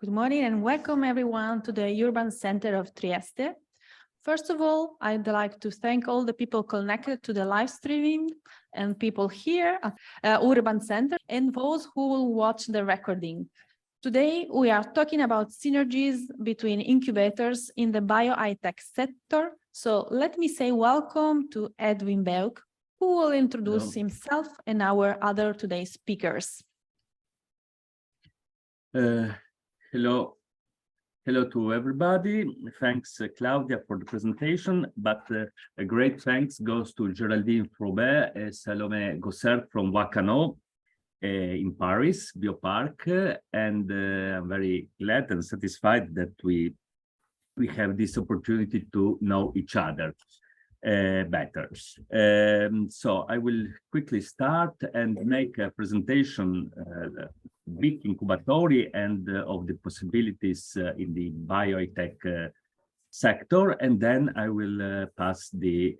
Good morning and welcome everyone to the Urban Center of Trieste. First of all, I'd like to thank all the people connected to the live streaming and people here at Urban Center and those who will watch the recording. Today, we are talking about synergies between incubators in the BioHighTech sector. So let me say welcome to Edwin Beuk, who will introduce himself and our other today's speakers. Hello to everybody. Thanks, Claudia, for the presentation, but a great thanks goes to Geraldine Frobet and Salome Gossert from Wacano in Paris, Biopark, and I'm very glad and satisfied that we have this opportunity to know each other better. So I will quickly start and make a presentation big incubatori and of the possibilities in the BioHighTech sector, and then I will pass the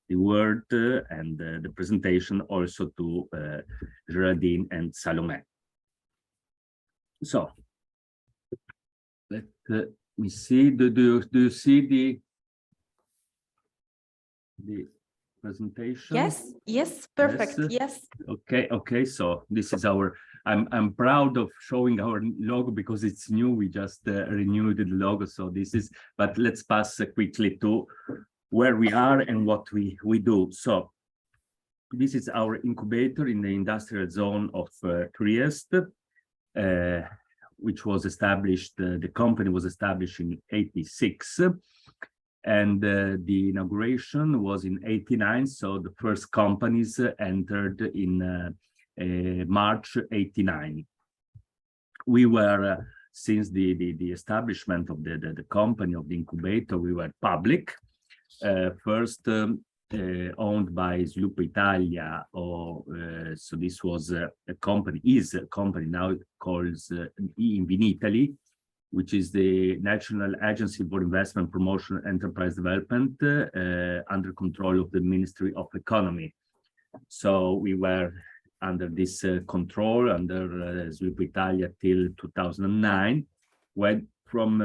word and the presentation also to Geraldine and Salome. So let me see. Do you see the presentation? Yes, perfect. Yes. Okay. So this is our. I'm proud of showing our logo because it's new. We just renewed the logo. So this is. But let's pass quickly to where we are and what we do. So this is our incubator in the industrial zone of Trieste, which was established. The company was established in '86. And the inauguration was in '89, so the first companies entered in March '89. We were, since the establishment of the company, of the incubator, we were public. First owned by Sviluppo Italia, so this was a company, now it calls Invinitaly, which is the National Agency for Investment Promotion and Enterprise Development under control of the Ministry of Economy. So we were under this control, under Sviluppo Italia till 2009, when from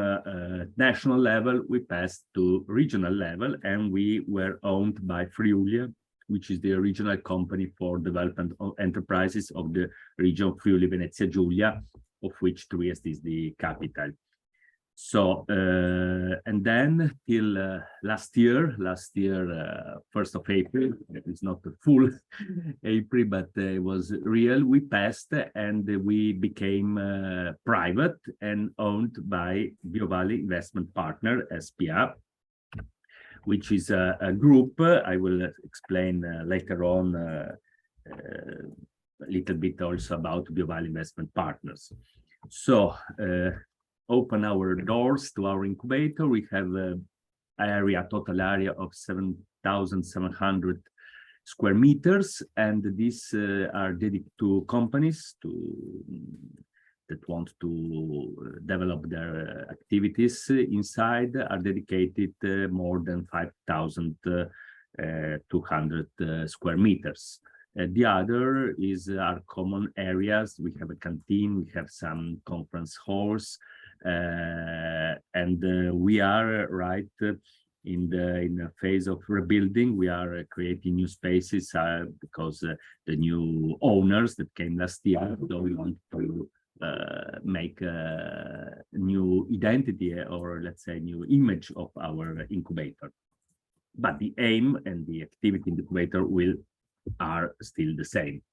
national level we passed to regional level, and we were owned by Friuli, which is the regional company for development of enterprises of the region Friuli Venezia Giulia, of which Trieste is the capital. So and then till last year, 1st of April, it's not a full April, but it was real, we passed and we became private and owned by BioValley Investment Partner, SPA, which is a group. I will explain later on a little bit also about BioValley Investment Partners. So open our doors to our incubator. We have an total area of 7,700 square meters, and these are dedicated to companies that want to develop their activities inside, are dedicated more than 5,200 square meters. The other is our common areas. We have a canteen, we have some conference halls, and we are right in the phase of rebuilding. We are creating new spaces because the new owners that came last year, so we want to make a new identity, or let's say new image of our incubator. But the aim and the activity in the incubator are still the same.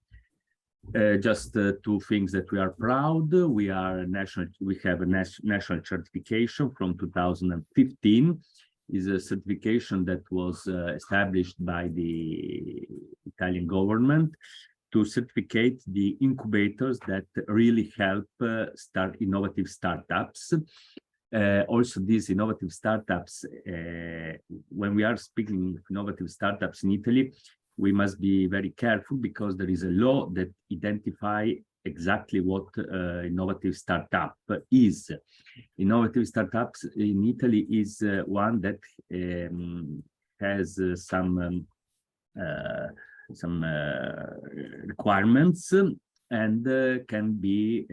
Just two things that we are proud. We have a national certification from 2015. Is a certification that was established by the Italian government to certificate the incubators that really help start innovative startups. Also, these innovative startups, when we are speaking of innovative startups in Italy, we must be very careful because there is a law that identifies exactly what innovative startup is. Innovative startups in Italy is one that has some requirements and can be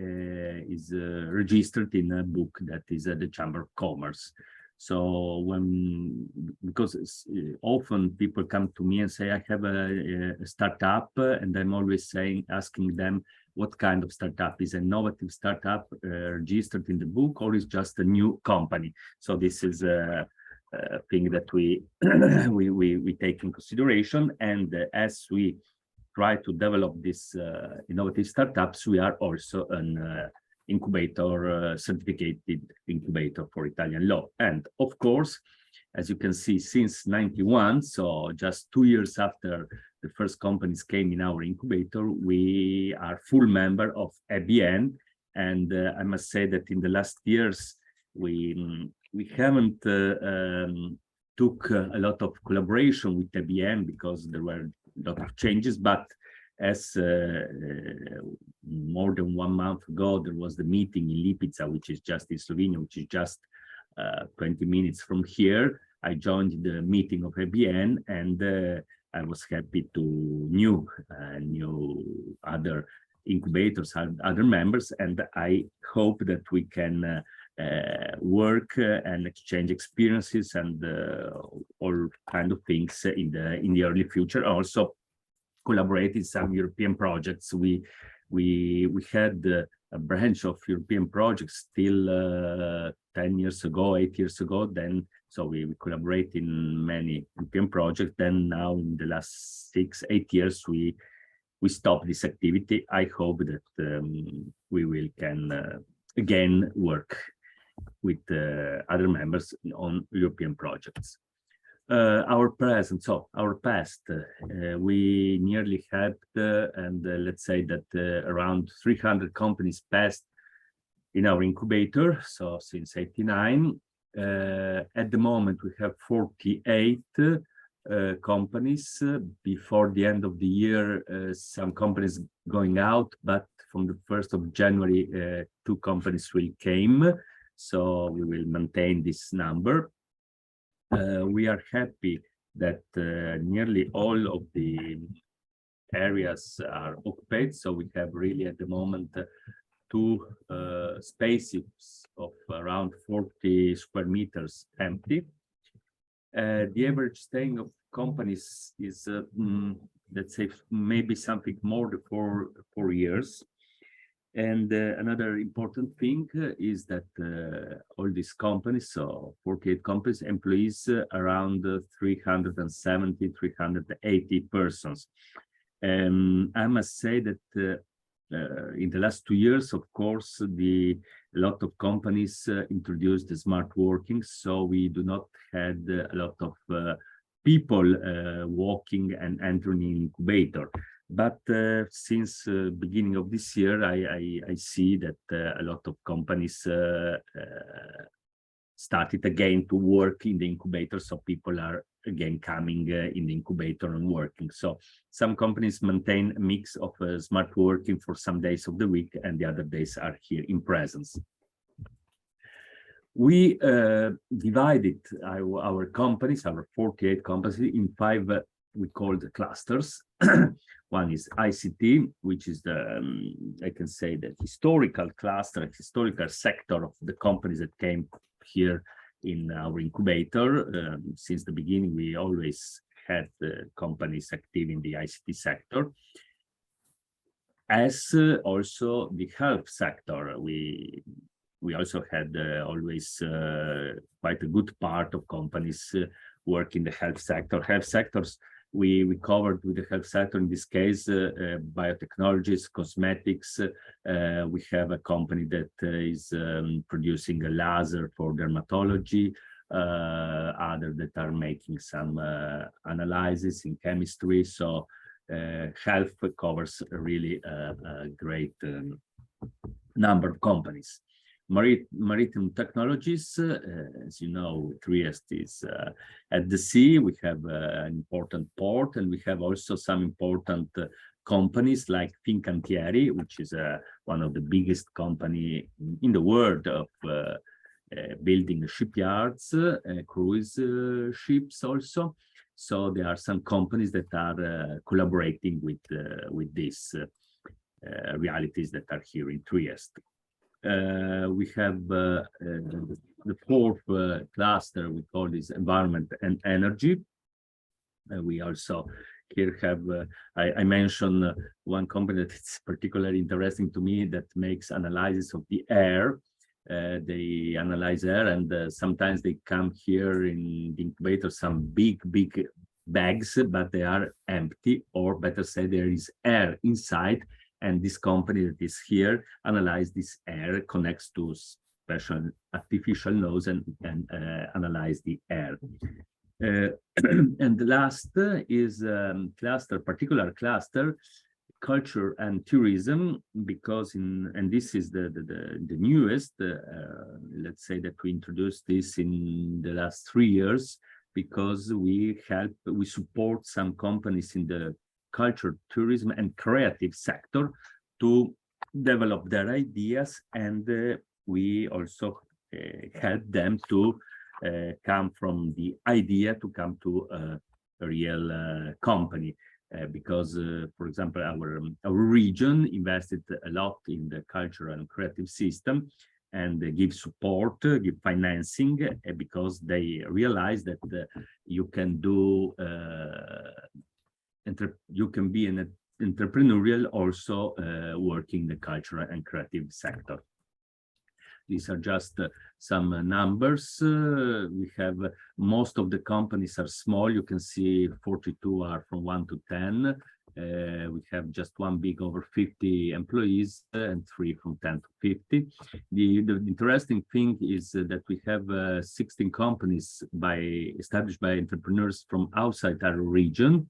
registered in a book that is at the Chamber of Commerce. So because often people come to me and say, I have a startup, and I'm always asking them what kind of startup is an innovative startup registered in the book, or is just a new company. So this is a thing that we we take in consideration, and as we try to develop these innovative startups, we are also an incubator, certificated incubator for Italian law. And of course, as you can see, since 91, so just 2 years after the first companies came in our incubator, we are full member of ABN. And I must say that in the last years, we haven't took a lot of collaboration with ABN because there were a lot of changes, but as more than 1 month ago, there was the meeting in Lipica, which is just in Slovenia, which is just 20 minutes from here. I joined the meeting of ABN, and I was happy to new other incubators, other members, and I hope that we can work and exchange experiences and all kind of things in the early future. Also collaborate in some European projects. We had a branch of European projects till 10 years ago, 8 years ago. Then so we collaborate in many European projects. Then now in the last 6-8 years we stopped this activity. I hope that we can again work with other members on European projects. Our present, so our past, we nearly helped, and let's say that around 300 companies passed in our incubator, so since 89. At the moment, we have 48 companies. Before the end of the year, some companies going out, but from the 1st of January, 2 companies will came, so we will maintain this number. We are happy that nearly all of the areas are occupied, so we have really at the moment 2 spaces of around 40 square meters empty. The average staying of companies is, let's say, maybe something more than 4 years. And another important thing is that all these companies, so 48 companies, employees around 370, 380 persons. I must say that in the last 2 years, of course, a lot of companies introduced the smart working, so we do not had a lot of people walking and entering in incubator. But since beginning of this year, I see that a lot of companies started again to work in the incubator, so people are again coming in the incubator and working. So some companies maintain a mix of smart working for some days of the week, and the other days are here in presence. We divided our companies, our 48 companies, in 5 we call the clusters. One is ICT, which is the, I can say, the historical cluster, historical sector of the companies that came here in our incubator. Since the beginning, we always had companies active in the ICT sector. As also the health sector, we also had always quite a good part of companies work in the health sector. Health sectors, we covered with the health sector, in this case, biotechnologies, cosmetics. We have a company that is producing a laser for dermatology, other that are making some analysis in chemistry. So health covers really a great number of companies. Maritime technologies, as you know, Trieste is at the sea. We have an important port, and we have also some important companies like Fincantieri, which is one of the biggest company in the world of building shipyards, cruise ships also. So there are some companies that are collaborating with this. realities that are here in Trieste. We have the fourth cluster, we call this environment and energy. We also here have, I mentioned one company that is particularly interesting to me that makes analysis of the air. They analyze air, and sometimes they come here in the incubator, some big bags, but they are empty, or better say, there is air inside. And this company that is here analyze this air, connects to special artificial nose and analyze the air. And the last is particular cluster, culture and tourism, because and this is the newest, let's say that we introduced this in the last 3 years, because we support some companies in the culture, tourism, and creative sector to develop their ideas, and we also help them to come from the idea to come to a real company. Because, for example, our region invested a lot in the cultural and creative system, and give support, give financing, because they realize that you can do you can be an entrepreneurial also working in the cultural and creative sector. These are just some numbers. We have most of the companies are small. You can see 42 are from 1 to 10. We have just one big over 50 employees and 3 from 10 to 50. The interesting thing is that we have 16 companies established by entrepreneurs from outside our region.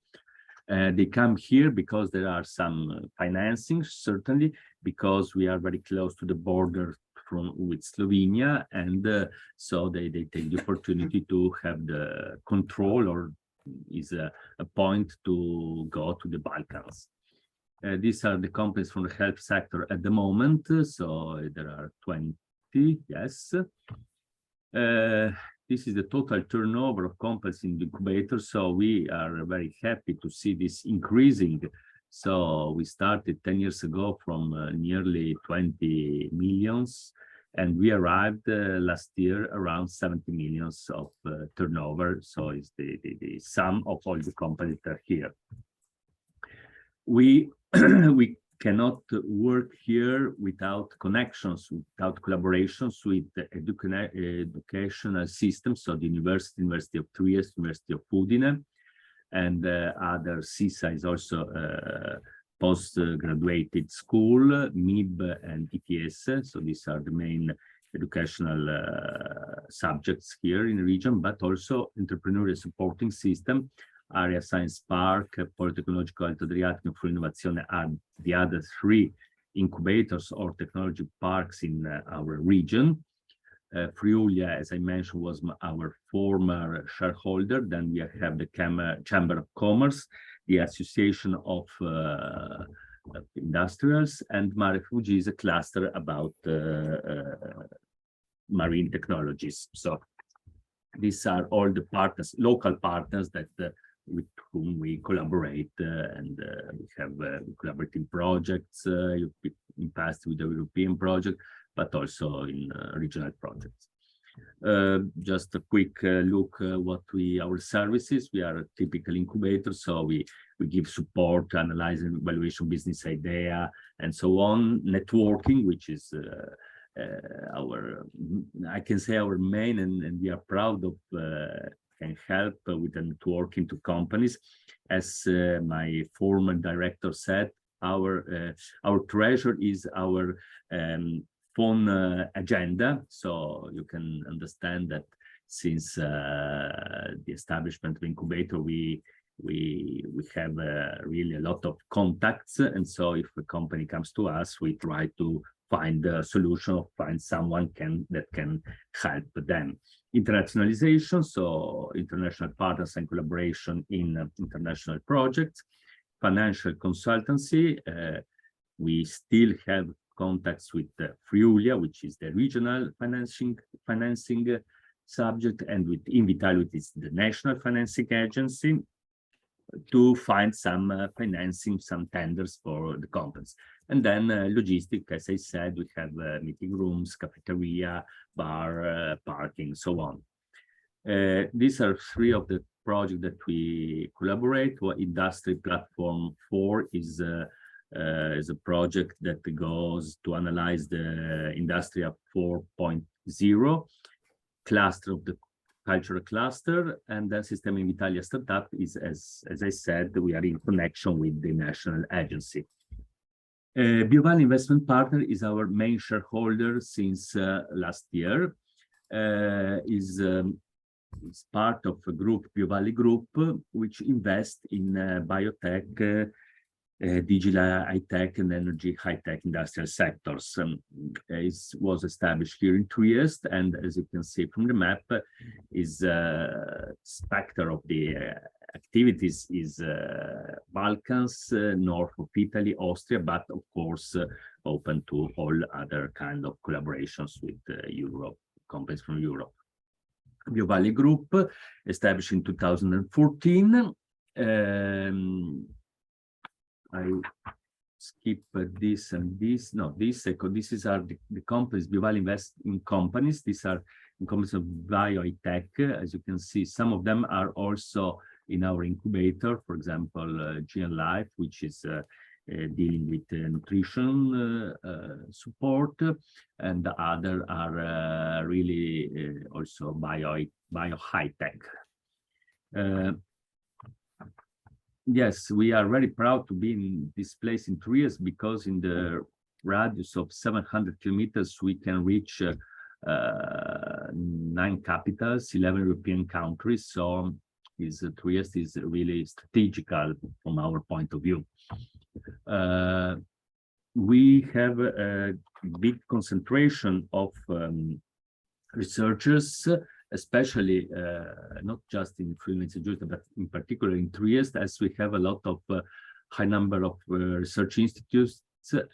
They come here because there are some financing, certainly, because we are very close to the border with Slovenia, and so they take the opportunity to have the control, or is a point to go to the Balkans. These are the companies from the health sector at the moment, so there are 20, yes. This is the total turnover of companies in the incubator, so we are very happy to see this increasing. So we started 10 years ago from nearly 20 millions, and we arrived last year around 70 millions of turnover. So it's the sum of all the companies that are here. We cannot work here without connections, without collaborations with the educational systems, so the University of Trieste, University of Udine, and other CISA is also post-graduated school, MIB and ETS. So these are the main educational subjects here in the region, but also entrepreneurial supporting system, Area Science Park, Politecnologico Alto Adriatico, for Innovazione are the other 3 incubators or technology parks in our region. Friulia, as I mentioned, was our former shareholder. Then we have the Chamber of Commerce, the Association of Industrials, and Mare Fuji is a cluster about marine technologies. So these are all the partners, local partners that with whom we collaborate, and we have collaborating projects in past with the European project, but also in regional projects. Just a quick look what our services. We are a typical incubator, so we give support, analyzing, evaluation, business idea, and so on. Networking, which is I can say our main, and we are proud of, can help with the networking to companies. As my former director said, our treasure is our phone agenda. So you can understand that since the establishment of incubator, we have really a lot of contacts, and so if a company comes to us, we try to find a solution, or find someone that can help them. Internationalization, so international partners and collaboration in international projects. Financial consultancy, we still have contacts with Friulia, which is the regional financing subject, and with Invitalia, which is the national financing agency. to find some financing, some tenders for the companies. And then logistic, as I said, we have meeting rooms, cafeteria, bar, parking, so on. These are three of the projects that we collaborate. Well, Industry Platform 4 is a project that goes to analyze the Industria 4.0 cluster of the cultural cluster, and then Sistema Invitalia startup is, as I said, we are in connection with the national agency. BioValley Investment Partner is our main shareholder since last year. Is part of a group, BioValley Group, which invests in biotech, digital high-tech and energy high-tech industrial sectors. It was established here in Trieste, and as you can see from the map, is specter of the activities is Balkans, north of Italy, Austria, but of course open to all other kind of collaborations with Europe, companies from Europe. BioValley Group, established in 2014. I skip this and this. No, this are the companies. BioValley invest in companies. These are companies of BioHighTech. As you can see, some of them are also in our incubator. For example, GN Life, which is dealing with nutrition support, and the other are really also BioHighTech. Yes, we are very proud to be in this place in Trieste, because in the radius of 700 kilometers, we can reach 9 capitals, 11 European countries. So Trieste is really strategical from our point of view. We have a big concentration of researchers, especially not just in Friuli, but in particular in Trieste, as we have a lot of high number of research institutes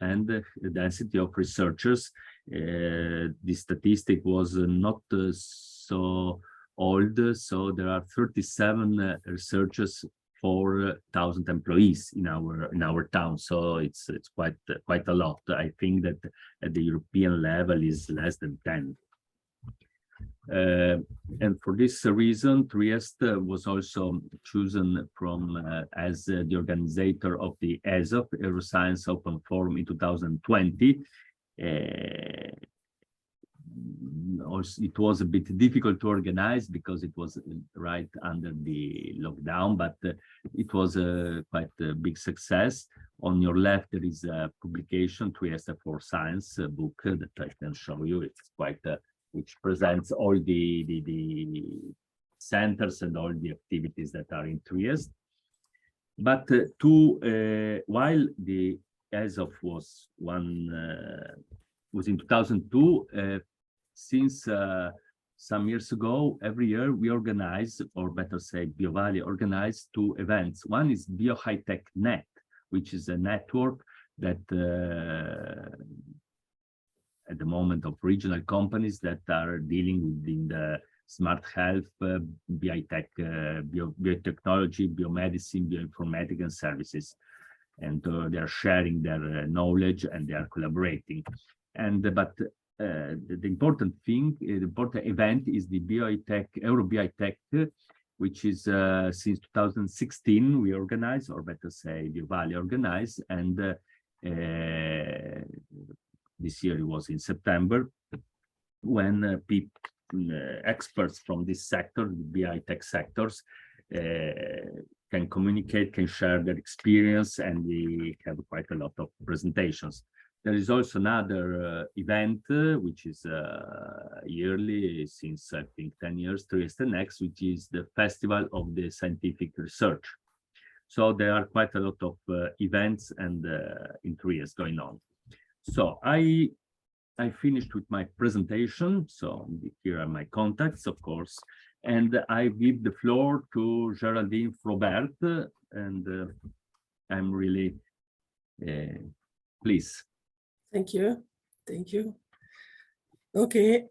and the density of researchers. The statistic was not so old, so there are 37 researchers for 1,000 employees in our town. So it's quite a lot. I think that at the European level is less than 10. And for this reason, Trieste was also chosen as the organizer of the ESOP, Euroscience Open Forum, in 2020. Also, it was a bit difficult to organize because it was right under the lockdown, but it was quite a big success. On your left, there is a publication, Trieste for Science book that I can show you. It's quite which presents all the centers and all the activities that are in Trieste. But while the ESOP was in 2002, since some years ago, every year we organize, or better say, BioValley organized 2 events. One is BioHighTech Net, which is a network that at the moment of regional companies that are dealing within the smart health, biotech, biotechnology, biomedicine, bioinformatics, and services. And they are sharing their knowledge and they are collaborating. And the important thing, the important event is the BioHighTech, EuroBioHighTech, which is since 2016 we organize, or better say, BioValley organized, and this year it was in September, when experts from this sector, the BioHighTech sectors, can communicate, can share their experience, and we have quite a lot of presentations. There is also another event, which is yearly since, I think, 10 years, Trieste Next, which is the Festival of the Scientific Research. So there are quite a lot of events and in Trieste going on. So I finished with my presentation. So here are my contacts, of course, and I give the floor to Geraldine Frobert, and I'm really please. Thank you. Thank you. Okay.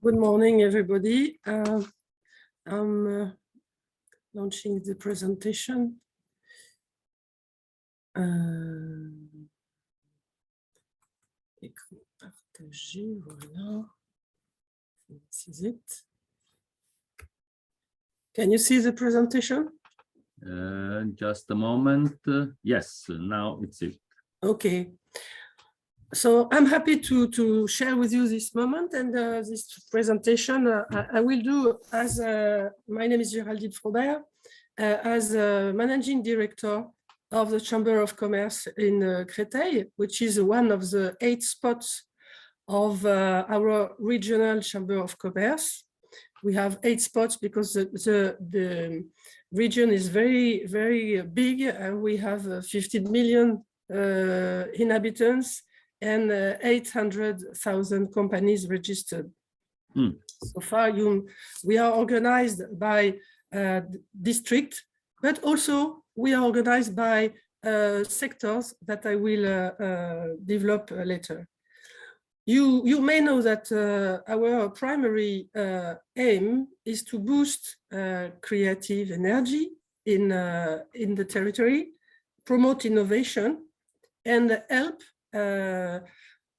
Good morning, everybody. I'm launching the presentation. Écran partagé, voilà. This is it. Can you see the presentation? Just a moment. Yes, now it's it. Okay. So I'm happy to share with you this moment and this presentation. I will do as my name is Géraldine Frobert, as managing director of the Chamber of Commerce in Créteil, which is one of the 8 spots of our regional Chamber of Commerce. We have 8 spots because the region is very, very big. We have 15 million inhabitants and 800,000 companies registered. So far, we are organized by district, but also we are organized by sectors that I will develop later. You may know that our primary aim is to boost creative energy in the territory, promote innovation, and help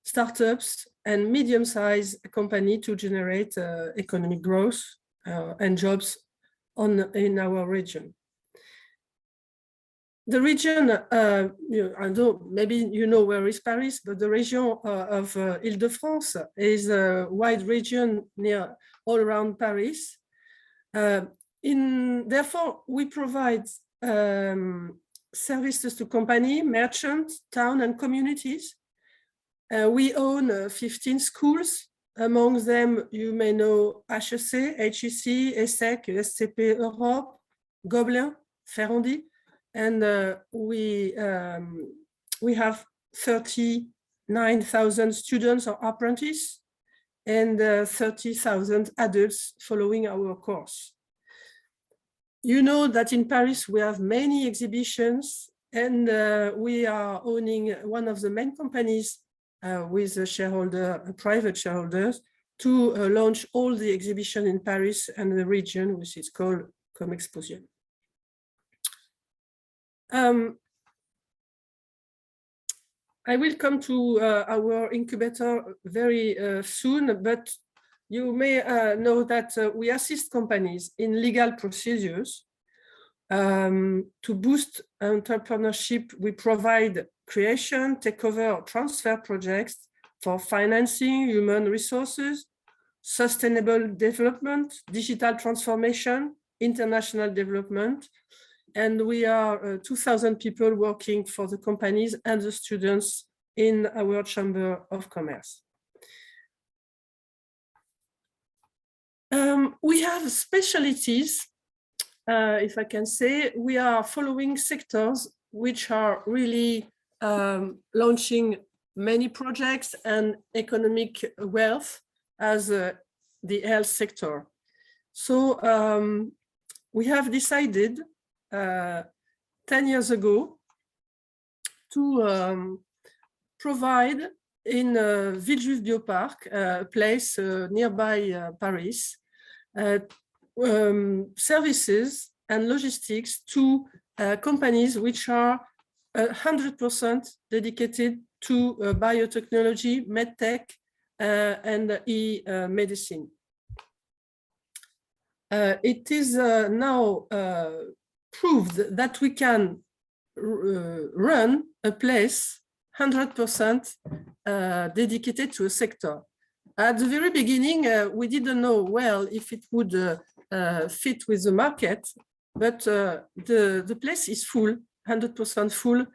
startups and medium-sized companies to generate economic growth and jobs in our region. The region, I don't, maybe you know where is Paris, but the region of Île-de-France is a wide region near all around Paris. Therefore, we provide services to company, merchants, town and communities. We own 15 schools. Among them, you may know HEC, HEC, ESSEC, SCP Europe, Gobelin, Ferrandi. And we have 39,000 students or apprentices and 30,000 adults following our course. You know that in Paris we have many exhibitions, and we are owning one of the main companies with a private shareholders to launch all the exhibition in Paris and the region, which is called Comexposition. I will come to our incubator very soon, but you may know that we assist companies in legal procedures. To boost entrepreneurship, we provide creation, takeover, or transfer projects for financing, human resources, sustainable development, digital transformation, international development. And we are 2,000 people working for the companies and the students in our Chamber of Commerce. We have specialties, if I can say. We are following sectors which are really launching many projects and economic wealth, as the health sector. So we have decided 10 years ago to provide in Villejuif Biopark, a place nearby Paris, services and logistics to companies which are 100% dedicated to biotechnology, medtech, and e-medicine. It is now proved that we can run a place 100% dedicated to a sector. At the very beginning, we didn't know well if it would fit with the market, but the place is full, 100% full,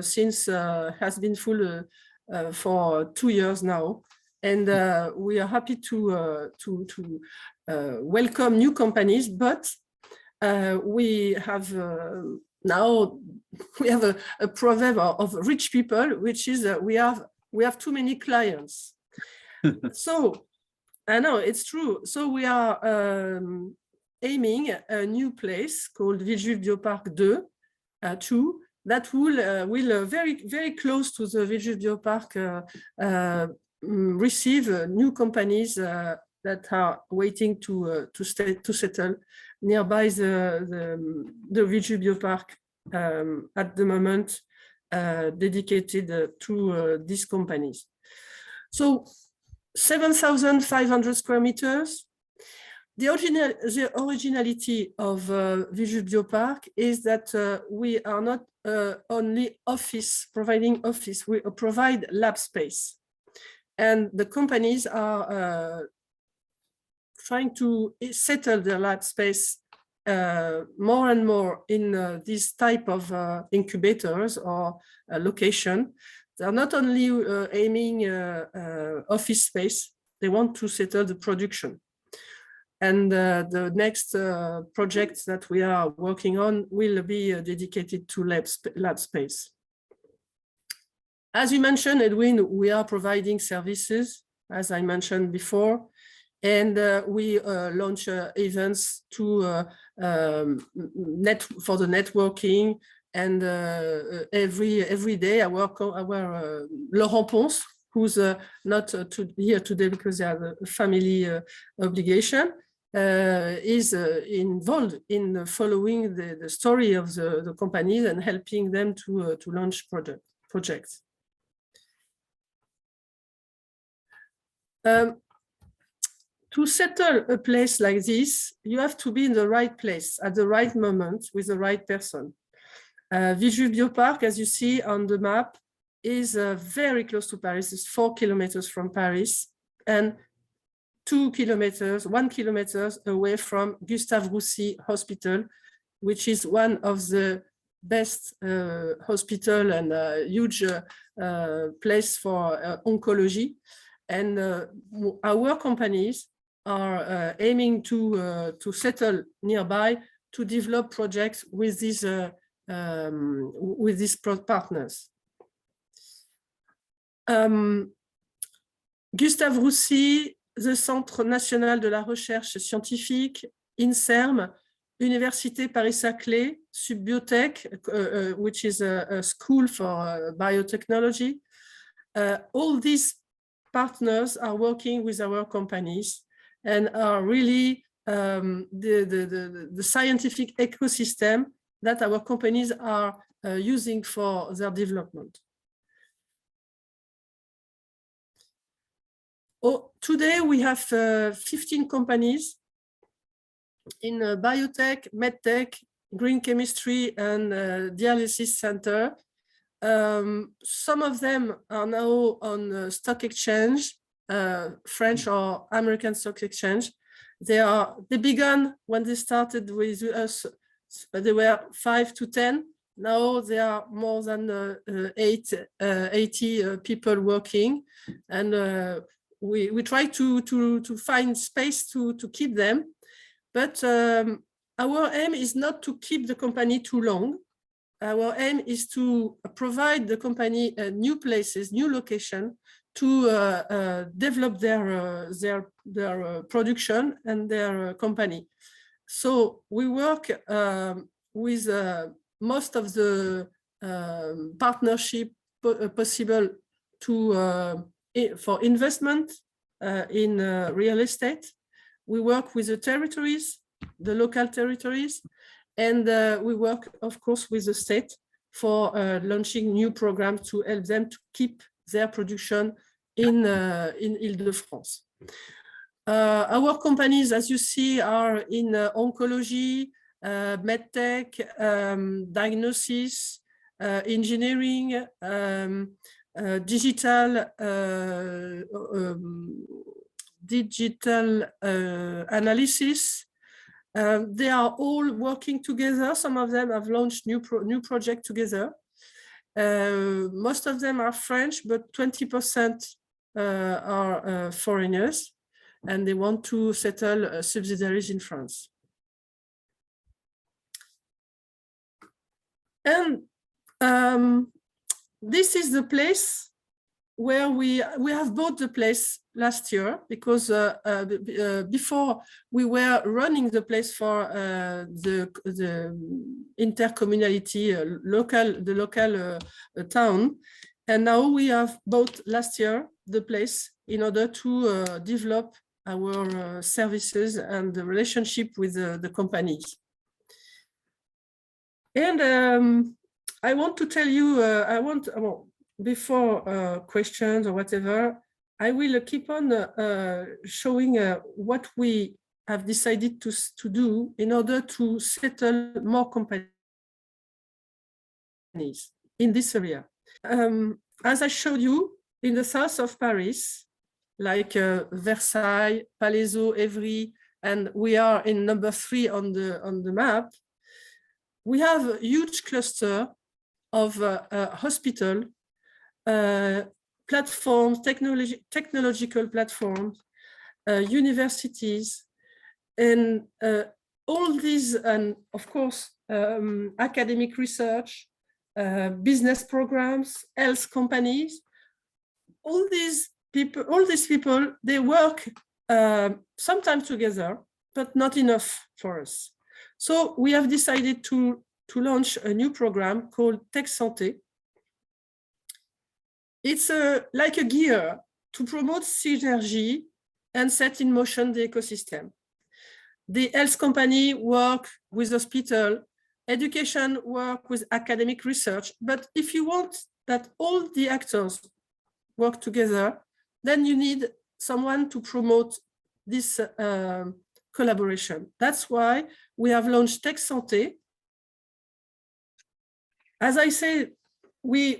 since has been full for 2 years now. And we are happy to welcome new companies, but we have now a proverb of rich people, which is we have too many clients. So I know it's true. So we are aiming a new place called Villejuif Biopark 2 that will very close to the Villejuif Biopark receive new companies that are waiting to settle nearby the Viju Biopark at the moment, dedicated to these companies. So 7,500 square meters. The originality of Viju Biopark is that we are not only providing office, we provide lab space. And the companies are trying to settle their lab space more and more in this type of incubators or location. They're not only aiming office space, they want to settle the production. And the next projects that we are working on will be dedicated to lab space. As you mentioned, Edwin, we are providing services, as I mentioned before, and we launch events to for the networking. And every day, our Laurent Ponce, who's not here today because he has a family obligation, is involved in following the story of the companies and helping them to launch projects. To settle a place like this, you have to be in the right place at the right moment with the right person. Viju Biopark, as you see on the map, is very close to Paris. It's 4 kilometers from Paris and 1 kilometer away from Gustave Roussy Hospital, which is one of the best hospital and huge place for oncology. And our companies are aiming to settle nearby to develop projects with these partners. Gustave Roussy, the Centre National de la Recherche Scientifique, INSERM, Université Paris-Saclay, Subbiotech, which is a school for biotechnology. All these partners are working with our companies and are really the scientific ecosystem that our companies are using for their development. Today we have 15 companies in biotech, medtech, green chemistry, and dialysis center. Some of them are now on stock exchange, French or American stock exchange. They began when they started with us, they were 5 to 10. Now there are more than 80 people working, and we try to find space to keep them. But our aim is not to keep the company too long. Our aim is to provide the company new places, new location to develop their production and their company. So we work with most of the partnership possible for investment in real estate. We work with the territories, the local territories, and we work, of course, with the state for launching new programs to help them to keep their production in Île-de-France. Our companies, as you see, are in oncology, medtech, diagnosis, engineering, digital analysis. They are all working together. Some of them have launched new projects together. Most of them are French, but 20% are foreigners, and they want to settle subsidiaries in France. And this is the place where we have bought the place last year, because before we were running the place for the intercommunality, the local town, and now we have bought last year the place in order to develop our services and the relationship with the companies. And I want to tell you, before questions or whatever, I will keep on showing what we have decided to do in order to settle more companies in this area. As I showed you, in the south of Paris, like Versailles, Palaiseau, Évry, and we are in number 3 on the map, we have a huge cluster of hospital platforms, technological platforms, universities, and all these, and of course, academic research, business programs, health companies. All these people, they work sometimes together, but not enough for us. So we have decided to launch a new program called Tech Santé. It's like a gear to promote synergy and set in motion the ecosystem. The health company work with hospital, education work with academic research. But if you want that all the actors work together, then you need someone to promote this collaboration. That's why we have launched Tech Santé. As I say, we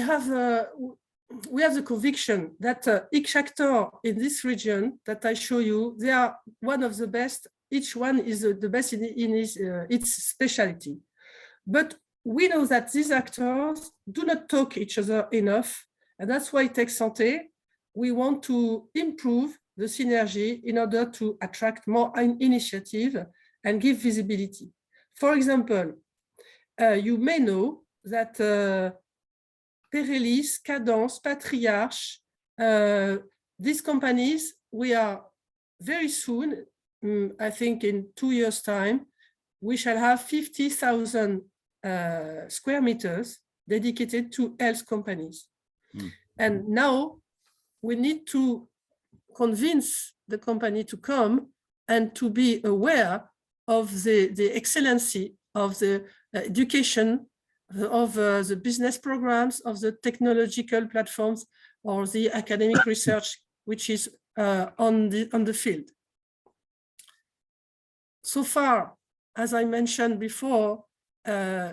have the conviction that each actor in this region that I show you, they are one of the best. Each one is the best in its specialty. But we know that these actors do not talk each other enough. And that's why Tech Santé, we want to improve the synergy in order to attract more initiative and give visibility. For example, you may know that Perelis, Cadence, Patriarch, these companies, we are very soon, I think in 2 years' time, we shall have 50,000 square meters dedicated to health companies. And now we need to convince the company to come and to be aware of the excellency of the education, of the business programs, of the technological platforms, or the academic research, which is on the field. So far, as I mentioned before,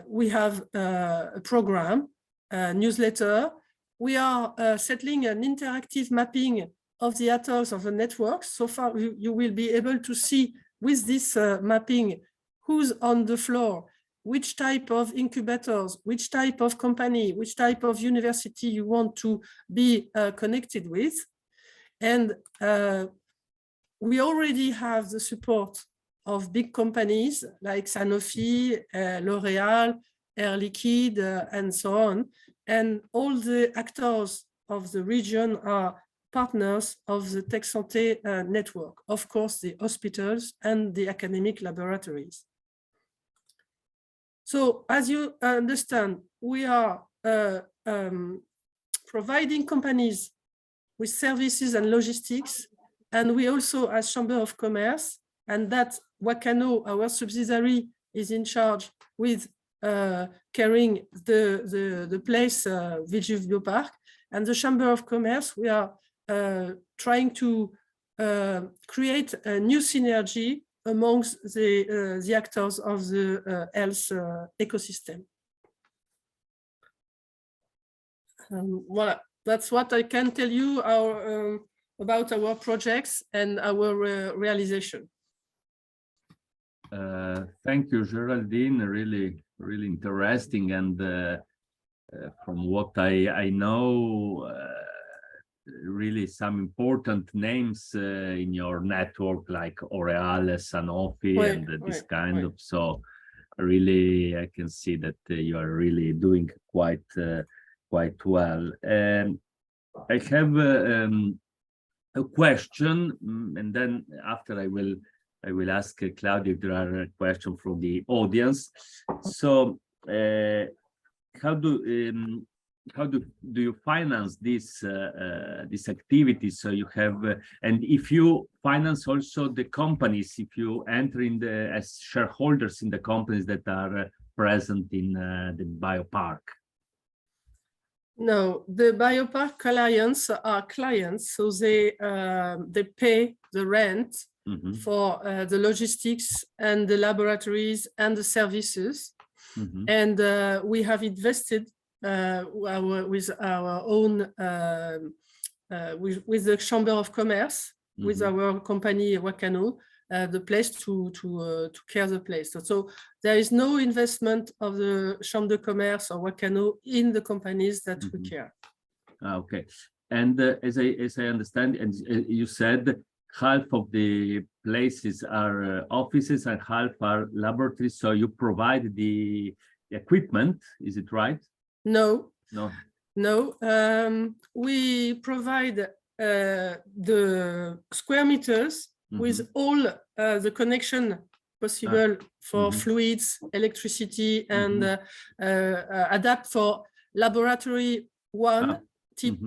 we have a program, a newsletter. We are settling an interactive mapping of the actors of the network. So far, you will be able to see with this mapping who's on the floor, which type of incubators, which type of company, which type of university you want to be connected with. And we already have the support of big companies like Sanofi, L'Oréal, Air Liquide, and so on. And all the actors of the region are partners of the Tech Santé network, of course, the hospitals and the academic laboratories. So as you understand, we are providing companies with services and logistics, and we also, as Chamber of Commerce, and that Wakano, our subsidiary, is in charge with carrying the place, Villejuif Biopark, and the Chamber of Commerce, we are trying to create a new synergy amongst the actors of the health ecosystem. Voilà, that's what I can tell you about our projects and our realization. Thank you, Geraldine. Really interesting. And from what I know, really some important names in your network, like L'Oréal, Sanofi, and this kind of. So really, I can see that you are really doing quite well. I have a question, and then after I will ask Claudia if there are a question from the audience. So how do how do you finance this this activity? So you have, and if you finance also the companies, if you enter in the as shareholders in the companies that are present in the biopark. No, the biopark clients are clients, so they pay the rent for the logistics and the laboratories and the services, and we have invested with our own with the Chamber of Commerce, with our company Wakano, the place to care the place. So there is no investment of the Chambre de Commerce or Wakano in the companies that we care. Okay, and as I understand, and you said half of the places are offices and half are laboratories. So you provide the equipment, is it right? No. No. No. We provide the square meters with all the connection possible for fluids, electricity, and adapt for laboratory 1,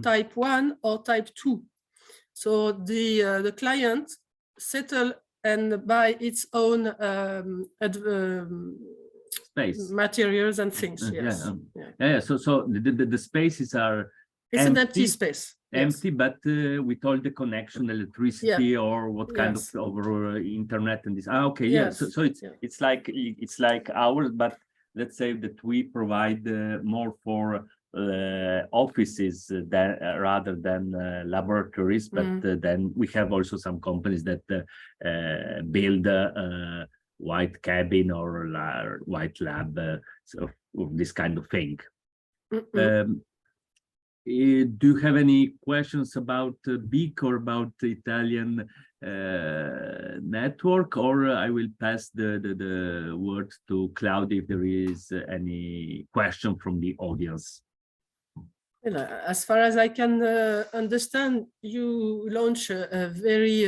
type 1 or type 2. So the client settle and buy its own space, materials and things. Yes. Yeah. So the spaces are it's an empty space. Empty, but with all the connection, electricity, or what kind of over internet and this. Okay, yes. So it's like ours, but let's say that we provide more for offices rather than laboratories. But then we have also some companies that build white cabin or white lab, so this kind of thing. Do you have any questions about BIC or about the Italian network, or I will pass the word to Claudia if there is any question from the audience? As far as I can understand, you launch a very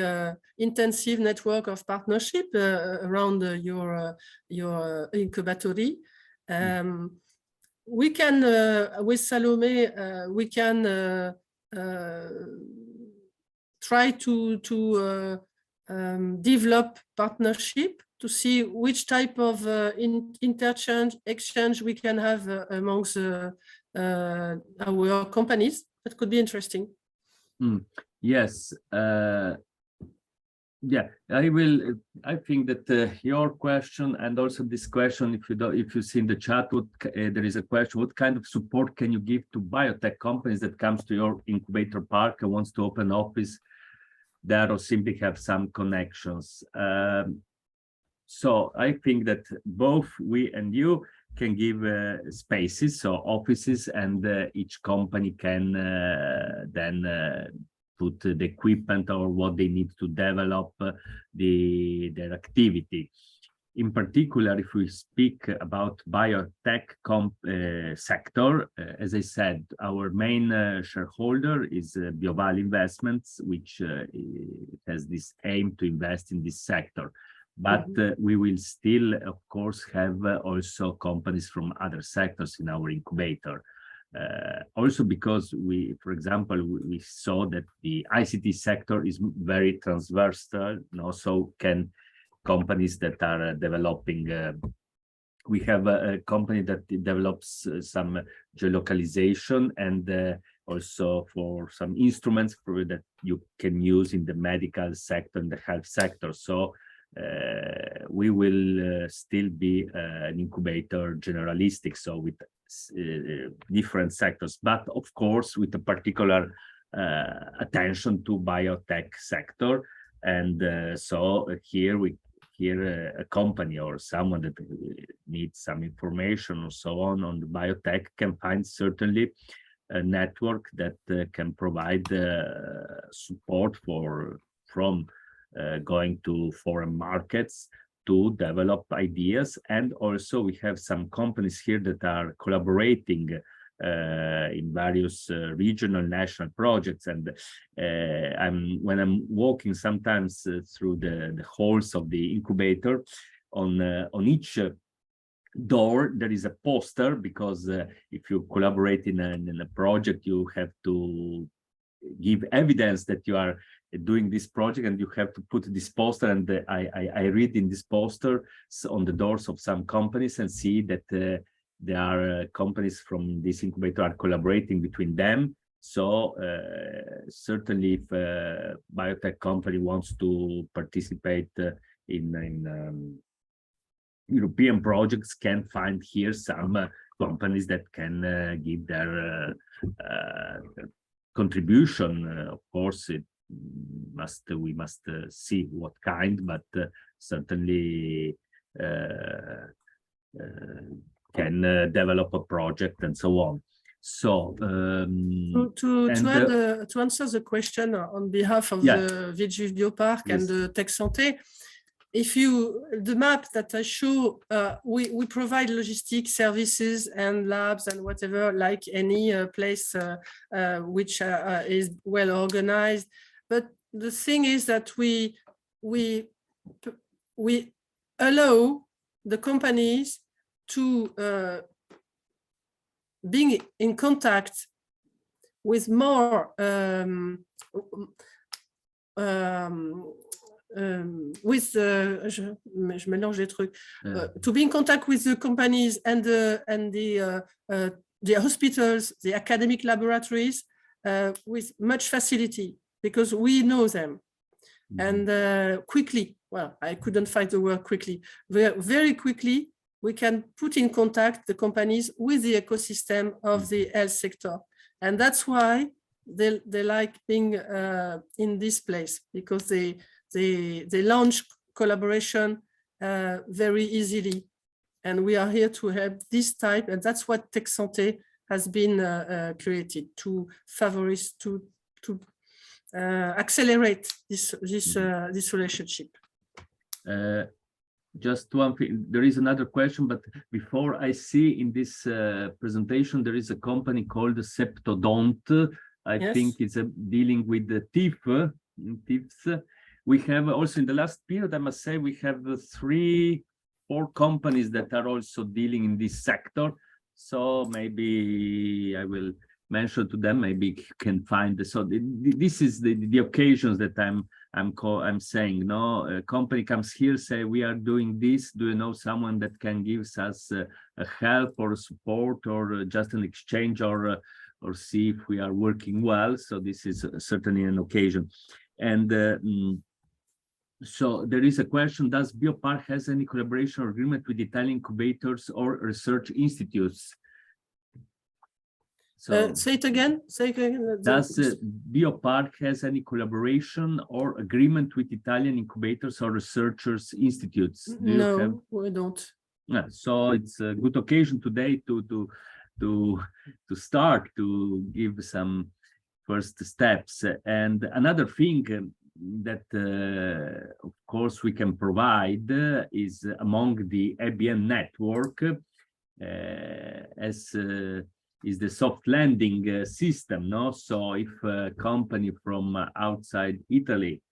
intensive network of partnership around your incubatori. We can, with Salome, we can try to develop partnership to see which type of exchange we can have amongst our companies. That could be interesting. Yes. Yeah, I think that your question and also this question, if you see in the chat, there is a question: what kind of support can you give to biotech companies that comes to your incubator park and wants to open office there or simply have some connections? So I think that both we and you can give spaces, so offices, and each company can then put the equipment or what they need to develop their activity. In particular, if we speak about biotech sector, as I said, our main shareholder is BioVal Investments, which has this aim to invest in this sector. But we will still, of course, have also companies from other sectors in our incubator. Also because we, for example, we saw that the ICT sector is very transversal, and also can companies that are developing. We have a company that develops some geolocalization and also for some instruments that you can use in the medical sector and the health sector. So we will still be an incubator generalistic, so with different sectors, but of course with a particular attention to biotech sector. And so here a company or someone that needs some information or so on the biotech can find certainly a network that can provide support from going to foreign markets to develop ideas. And also we have some companies here that are collaborating in various regional national projects. And when I'm walking sometimes through the halls of the incubator, on each door there is a poster, because if you collaborate in a project, you have to give evidence that you are doing this project, and you have to put this poster. And I read in this poster on the doors of some companies and see that there are companies from this incubator are collaborating between them. So certainly, if a biotech company wants to participate in European projects, can find here some companies that can give their contribution. Of course, we must see what kind, but certainly can develop a project and so on. So to answer the question on behalf of the VG Biopark and the Tech Santé, if the map that I show, we provide logistics services and labs and whatever, like any place which is well organized. But the thing is that we allow the companies to being in contact with more je mélange les trucs. To be in contact with the companies and the hospitals, the academic laboratories, with much facility, because we know them. And quickly, well, I couldn't find the word quickly, very quickly, we can put in contact the companies with the ecosystem of the health sector. And that's why they like being in this place, because they launch collaboration very easily. And we are here to help this type, and that's what Tech Santé has been created, to favorize, to accelerate this relationship. Just one thing, there is another question, but before, I see in this presentation there is a company called Septodont. I think it's dealing with the teeth. We have also in the last period, I must say, we have 3-4 companies that are also dealing in this sector. So maybe I will mention to them, maybe you can find. So this is the occasions that I'm saying, no, a company comes here, say, we are doing this. Do you know someone that can give us a help or support, or just an exchange, or see if we are working well? So this is certainly an occasion. And so there is a question: does Biopark has any collaboration or agreement with Italian incubators or research institutes? So say it again. Does Biopark has any collaboration or agreement with Italian incubators or researchers institutes? No, we don't. So it's a good occasion today to start to give some first steps. And another thing that of course we can provide is among the ABN network, as is the soft landing system, no? So if a company from outside Italy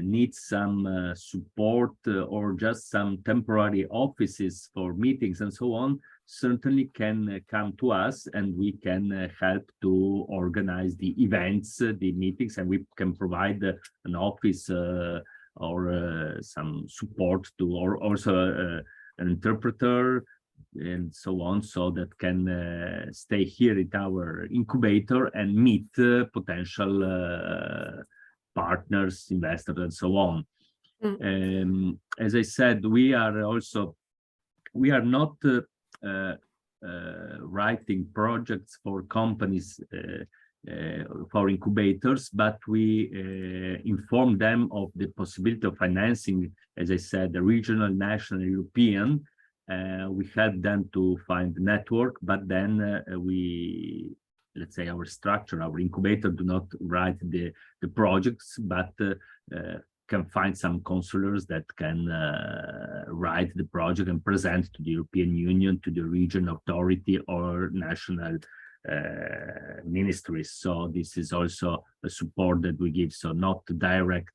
needs some support or just some temporary offices for meetings and so on, certainly can come to us, and we can help to organize the events, the meetings, and we can provide an office or some support to, or also an interpreter and so on, so that can stay here at our incubator and meet potential partners, investors, and so on. As I said, we are not writing projects for companies, for incubators, but we inform them of the possibility of financing, as I said, the regional, national, European. We help them to find the network, but then let's say our structure, our incubator, do not write the projects, but can find some counselors that can write the project and present to the European Union, to the region authority or national ministries. So this is also a support that we give. So not direct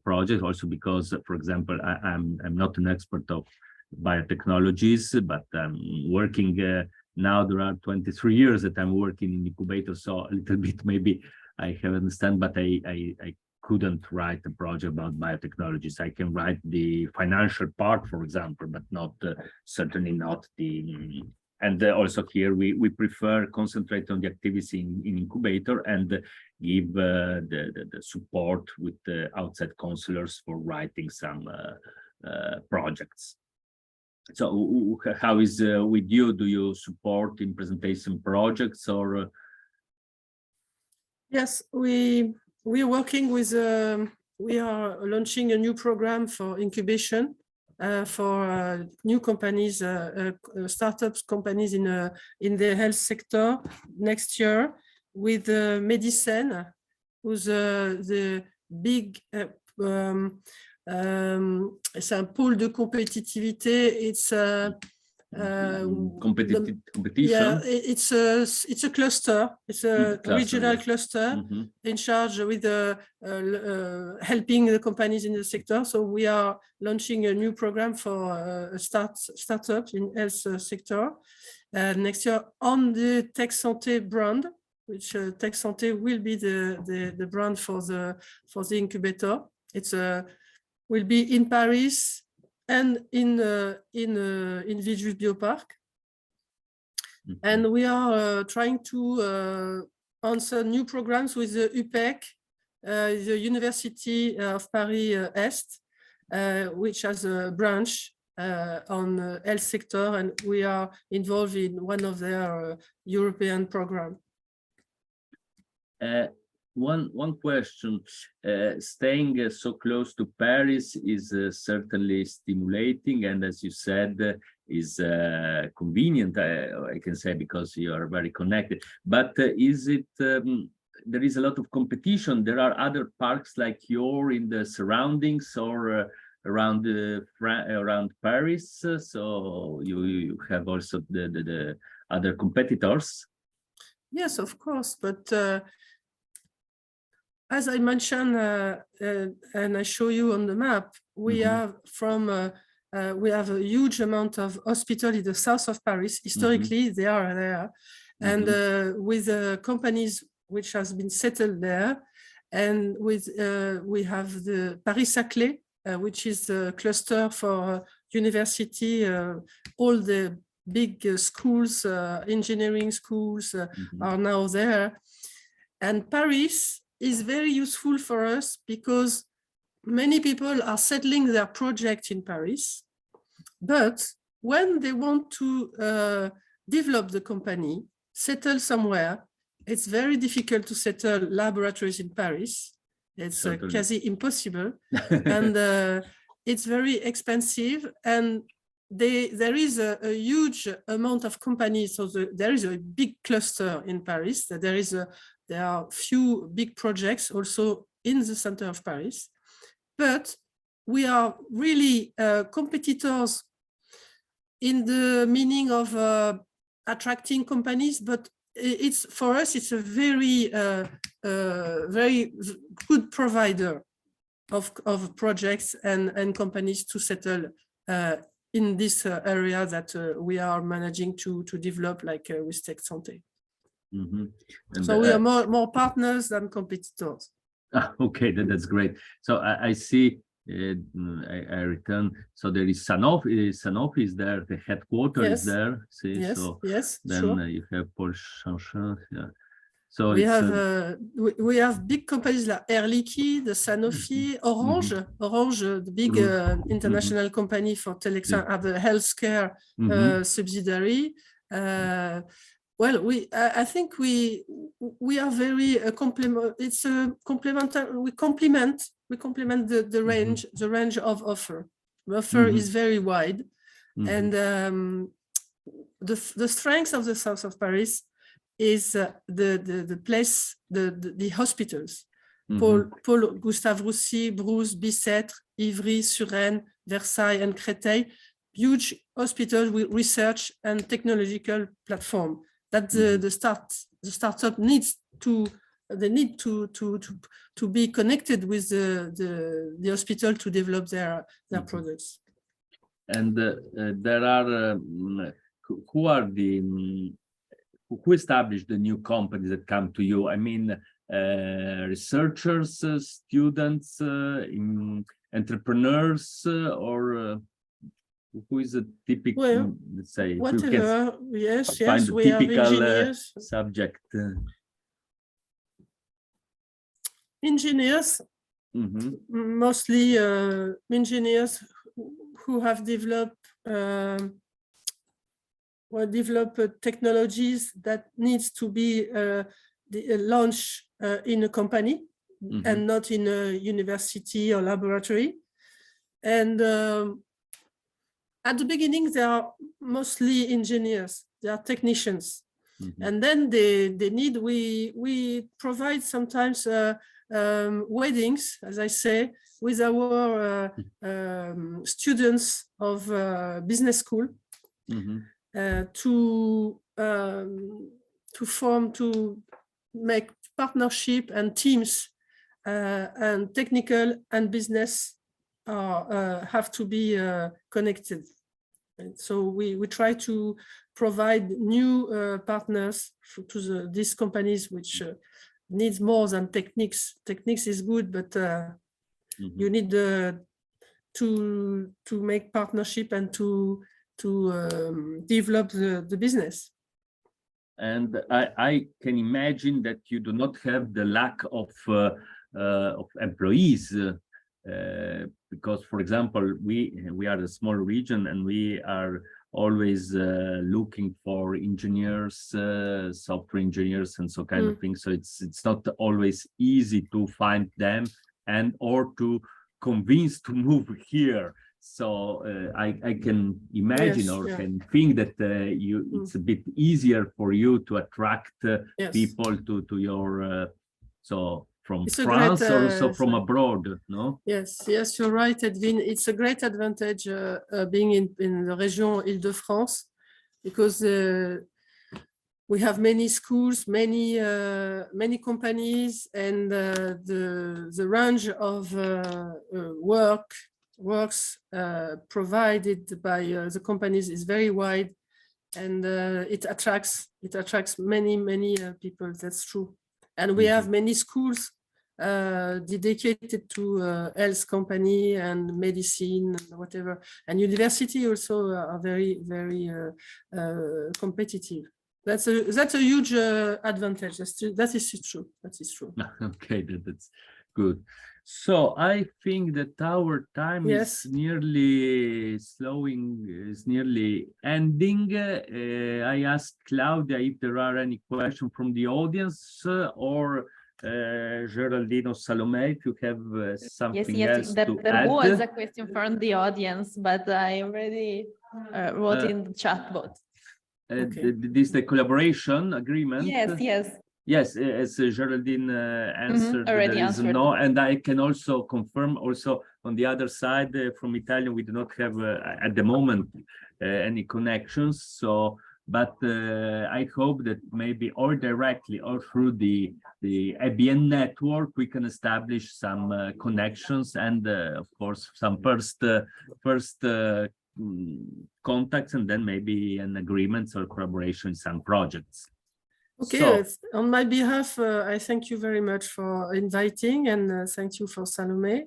project, also because, for example, I'm not an expert of biotechnologies, but I'm working now. There are 23 years that I'm working in incubators, so a little bit maybe I have understand, but I couldn't write a project about biotechnologies. I can write the financial part, for example, but not certainly not the. And also here we prefer concentrate on the activities in incubator and give the support with the outside counselors for writing some projects. So how is with you? Do you support in presentation projects or? Yes, we are working with. We are launching a new program for incubation for new companies, startups companies in the health sector next year with Medicine, who's the big. C'est un pôle de compétitivité. It's competition. Yeah, it's a cluster. It's a regional cluster in charge with helping the companies in the sector. So we are launching a new program for startups in health sector next year on the Tech Santé brand, which Tech Santé will be the brand for the incubator. It's will be in Paris and in Villejuif Biopark. And we are trying to answer new programs with the UPEC, the University of Paris Est, which has a branch on health sector, and we are involved in one of their European programs. One question, staying so close to Paris is certainly stimulating, and as you said, is convenient, I can say, because you are very connected. But is it, there is a lot of competition? There are other parks like yours in the surroundings or around Paris, so you have also the other competitors? Yes, of course, but as I mentioned, and I show you on the map, we have we have a huge amount of hospitals in the south of Paris. Historically, they are there, and with companies which has been settled there, and with we have the Paris-Saclay, which is a cluster for university, all the big schools, engineering schools are now there, and Paris is very useful for us because many people are settling their project in Paris, but when they want to develop the company, settle somewhere, it's very difficult to settle laboratories in Paris. It's quasi impossible, and it's very expensive, and there is a huge amount of companies. So there is a big cluster in Paris. There are few big projects also in the center of Paris, but we are really competitors in the meaning of attracting companies. But it's for us, it's a very very good provider of projects and companies to settle in this area that we are managing to develop, like with Tech Santé. So we are more partners than competitors. Okay, that's great. So I see. I return. So there is Sanofi. Sanofi is there. The headquarters is there. See, yes, so yes. Then sure. You have Paul Chanchin. Yeah. So we have big companies like Air Liquide, Sanofi, Orange. Orange, the big international company for telecom, have a healthcare subsidiary. Well, I think we are very complement. It's a complementary. We complement the range, the range of offer. The offer is very wide, and the strength of the south of Paris is the place, the hospitals. Paul Gustave Roussy, Brousse, Bicêtre, Ivry, Suresnes, Versailles, and Créteil. Huge hospitals with research and technological platform that the startup needs to. They need to be connected with the hospital to develop their products. And there are who are the who established the new companies that come to you? I mean, researchers, students, entrepreneurs, or who is a typical, Well, let's say, if you whatever. can Yes, find yes, a we have typical engineers. subject. Engineers, mostly engineers who have developed technologies that needs to be launched in a company and not in a university or laboratory. And at the beginning, they are mostly engineers, they are technicians. And then they need, we provide sometimes weddings, as I say, with our students of business school to make partnership and teams, and technical and business have to be connected. And so we try to provide new partners to these companies, which needs more than techniques. Techniques is good, but you need to make partnership and to develop the business. And I can imagine that you do not have the lack of employees, because, for example, we are a small region and we are always looking for engineers, software engineers, and so kind of things. So it's not always easy to find them and or to convince to move here. So I can imagine can think that it's a bit easier for you to attract people to your from France or also from abroad, no? Yes, you're right, Edwin. It's a great advantage being in the region Île-de-France, because we have many schools, many companies, and the range of works provided by the companies is very wide, and it attracts many people. That's true. And we have many schools dedicated to health company and medicine and whatever, and university also are very competitive. That's a huge advantage. That is true. Okay, that's good. So I think that our time is nearly ending. I asked Claudia if there are any questions from the audience, or Geraldine or Salome, if you have something else to add. There was a question from the audience, but I already wrote in the chat box. This the collaboration agreement? Yes, as Geraldine answered, already there is answered. no, and I can also confirm also on the other side from Italian, we do not have at the moment any connections. So, but I hope that maybe or directly or through the ABN network, we can establish some connections and of course some first contacts, and then maybe an agreement or collaboration in some projects. Okay, so, on my behalf, I thank you very much for inviting, and thank you for Salome.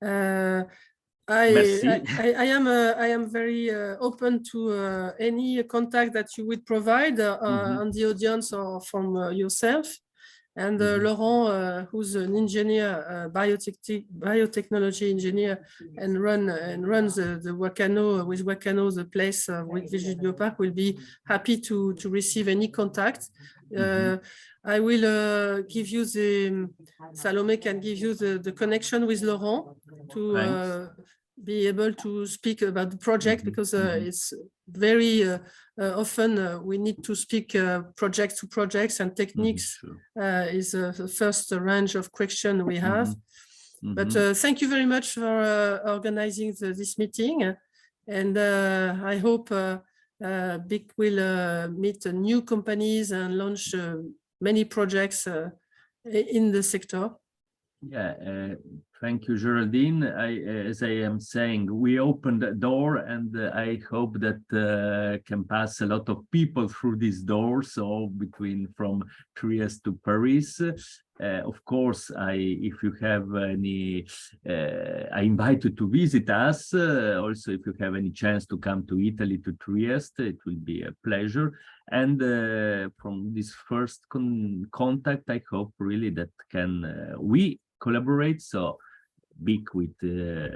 I am very open to any contact that you would provide on the audience or from yourself. And Laurent, who's an engineer, biotechnology engineer, and runs the Wakano, with Wakano, the place with Vigil Biopark, will be happy to receive any contact. I will give you Salome can give you the connection with Laurent to be able to speak about the project, because it's very often we need to speak project to projects, and techniques is the first range of question we have. But thank you very much for organizing this meeting, and I hope BIC will meet new companies and launch many projects in the sector. Yeah, Thank you, Geraldine. As I am saying, we opened the door, and I hope that can pass a lot of people through this door. So from Trieste to Paris. Of course, if you have any, I invite you to visit us. Also, if you have any chance to come to Italy, to Trieste, it will be a pleasure. And from this first contact, I hope really that we collaborate. So big with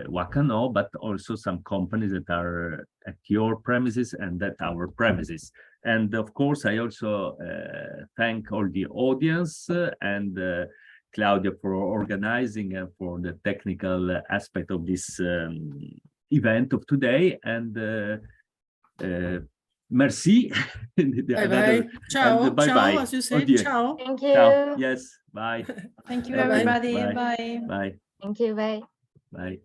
Wakano, but also some companies that are at your premises and at our premises. And of course, I also thank all the audience and Claudia for organizing and for the technical aspect of this event of today. And merci. Bye-bye. Ciao. Bye-bye. Ciao, as you say. Oh, ciao. Thank you. Ciao. Yes. Bye. Thank you, Bye-bye. everybody. Bye. Bye. Bye. Thank you. Bye. Bye.